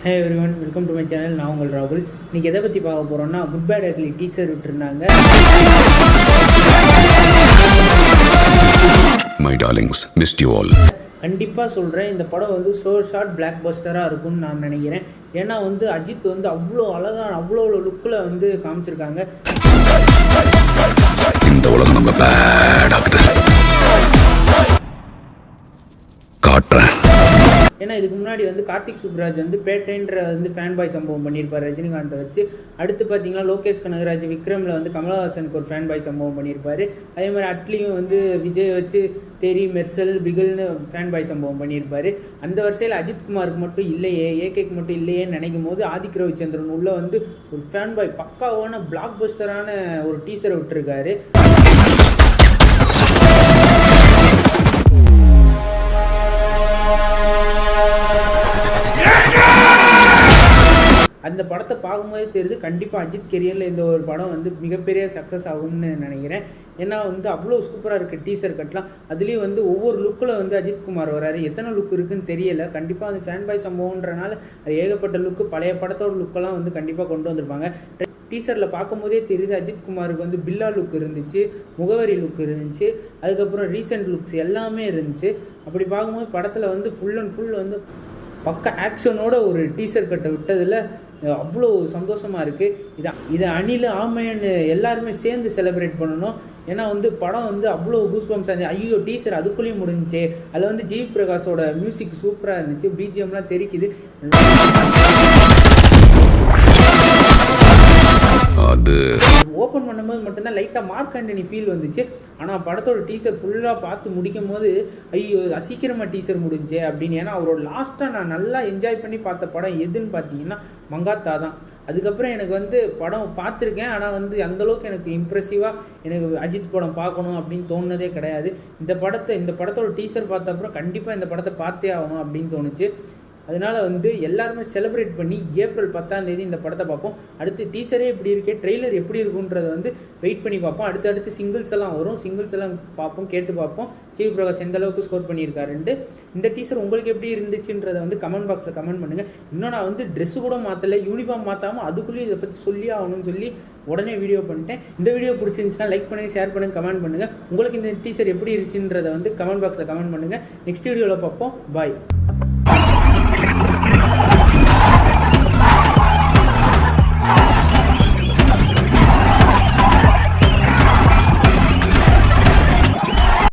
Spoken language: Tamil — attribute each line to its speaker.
Speaker 1: Hey everyone, welcome to my channel. நான் உங்கள் ராகுல். இன்றைக்கி எதை பற்றி பார்க்க போகிறோன்னா, குட் பேட் அக்லி டீச்சர் விட்டுருந்தாங்க.
Speaker 2: My darlings, missed you all.
Speaker 1: கண்டிப்பாக சொல்கிறேன், இந்த படம் வந்து ஷார்ட் பிளாக் பஸ்டராக இருக்கும்னு நான் நினைக்கிறேன். ஏன்னா வந்து அஜித் வந்து அவ்வளோ அழகான அவ்வளோ லுக்கில் வந்து காமிச்சிருக்காங்க.
Speaker 2: இந்த உலகம் நம்ம பேட் ஆகுது காட்டுறேன்.
Speaker 1: ஏன்னா இதுக்கு முன்னாடி வந்து கார்த்திக் சுப்ராஜ் வந்து பேட்டைன்ற வந்து ஃபேன் பாய் சம்பவம் பண்ணியிருப்பார் ரஜினிகாந்தை வச்சு. அடுத்து பார்த்தீங்கன்னா லோகேஷ் கனகராஜ் விக்ரமில் வந்து கமலஹாசனுக்கு ஒரு ஃபேன் பாய் சம்பவம் பண்ணியிருப்பார். அதே மாதிரி அட்லியும் வந்து விஜய் வச்சு தெரி மெர்சல் பிகில்னு ஃபேன் பாய் சம்பவம் பண்ணியிருப்பார். அந்த வரிசையில் அஜித்குமாருக்கு மட்டும் இல்லையே, ஏகேக்கு மட்டும் இல்லையேன்னு நினைக்கும் போது ஆதிக் ரவிச்சந்திரன் உள்ள வந்து ஒரு ஃபேன் பாய் பக்காவான பிளாக் பஸ்டரான ஒரு டீசரை விட்டுருக்காரு. அந்த படத்தை பார்க்கும்போதே தெரியுது, கண்டிப்பாக அஜித் கெரியரில் இந்த ஒரு படம் வந்து மிகப்பெரிய சக்ஸஸ் ஆகும்னு நினைக்கிறேன். ஏன்னா வந்து அவ்வளோ சூப்பராக இருக்குது டீசர் கட்டலாம். அதுலேயும் வந்து ஒவ்வொரு லுக்கில் வந்து அஜித்குமார் வராரு. எத்தனை லுக் இருக்குதுன்னு தெரியலை. கண்டிப்பாக அந்த ஃபேன் பாய் சம்பவம்ன்றனால அது ஏகப்பட்ட லுக்கு, பழைய படத்தோட லுக்கெல்லாம் வந்து கண்டிப்பாக கொண்டு வந்திருப்பாங்க. டீசரில் பார்க்கும்போதே தெரியுது அஜித்குமாருக்கு வந்து பில்லா லுக் இருந்துச்சு, முகவரி லுக் இருந்துச்சு, அதுக்கப்புறம் ரீசெண்ட் லுக்ஸ் எல்லாமே இருந்துச்சு. அப்படி பார்க்கும்போது படத்தில் வந்து ஃபுல் அண்ட் ஃபுல் வந்து பக்க ஆக்ஷனோட ஒரு டீசர் கட்டை விட்டதில் அவ்வளோ சந்தோஷமாக இருக்குது. இதை அணில் ஆமையன்னு எல்லாருமே சேர்ந்து செலிப்ரேட் பண்ணணும். ஏன்னா வந்து படம் வந்து அவ்வளோ கூஸ்பம்ஸ் ஆச்சு. ஐயோ டீசர் அதுக்குள்ளேயும் முடிஞ்சிச்சு. அதில் வந்து ஜிவி பிரகாஷோட மியூசிக் சூப்பராக இருந்துச்சு, பிஜிஎம்லாம் தெரிக்குது.
Speaker 2: அது
Speaker 1: ஓப்பன் பண்ணும்போது மட்டும்தான் லைட்டாக மார்க் ஆண்டனி ஃபீல் வந்துச்சு. ஆனால் படத்தோட டீசர் ஃபுல்லாக பார்த்து முடிக்கும் போது ஐயோ சீக்கிரமாக டீசர் முடிஞ்சே அப்படின்னு. ஏன்னா அவரோட லாஸ்ட்டாக நான் நல்லா என்ஜாய் பண்ணி பார்த்த படம் எதுன்னு பார்த்தீங்கன்னா மங்காத்தா தான். அதுக்கப்புறம் எனக்கு வந்து படம் பார்த்துருக்கேன், ஆனால் வந்து அந்தளவுக்கு எனக்கு இம்ப்ரெசிவாக எனக்கு அஜித் படம் பார்க்கணும் அப்படின்னு தோணுனதே கிடையாது. இந்த படத்தோட டீசர் பார்த்த அப்புறம் கண்டிப்பாக இந்த படத்தை பார்த்தே ஆகணும் அப்படின்னு தோணுச்சு. அதனால் வந்து எல்லாருமே செலிப்ரேட் பண்ணி ஏப்ரல் 10ஆம் தேதி இந்த படத்தை பார்ப்போம். அடுத்து டீசரே எப்படி இருக்கே, ட்ரெய்லர் எப்படி இருக்குன்றதை வந்து வெயிட் பண்ணி பார்ப்போம். அடுத்தடுத்து சிங்கிள்ஸ் எல்லாம் வரும், சிங்கிள்ஸ் எல்லாம் பார்ப்போம், கேட்டு பார்ப்போம் ஜிவி பிரகாஷ் எந்த அளவுக்கு ஸ்கோர் பண்ணியிருக்காருன்ட்டு. இந்த டீசர் உங்களுக்கு எப்படி இருந்துச்சுன்றதை வந்து கமெண்ட் பாக்ஸில் கமெண்ட் பண்ணுங்கள். இன்னும் நான் வந்து ட்ரெஸ்ஸு கூட மாற்றலை, யூனிஃபார்ம் மாற்றாமல் அதுக்குள்ளேயே இதை பற்றி சொல்லி ஆகணும்னு சொல்லி உடனே வீடியோ பண்ணிட்டேன். இந்த வீடியோ பிடிச்சிருந்துச்சுன்னா லைக் பண்ணுங்கள், ஷேர் பண்ணுங்கள், கமெண்ட் பண்ணுங்கள். உங்களுக்கு இந்த டீசர் எப்படி இருந்துச்சுன்றதை வந்து கமெண்ட் பாக்ஸில் கமெண்ட் பண்ணுங்கள். நெக்ஸ்ட் வீடியோவில் பார்ப்போம். பாய்.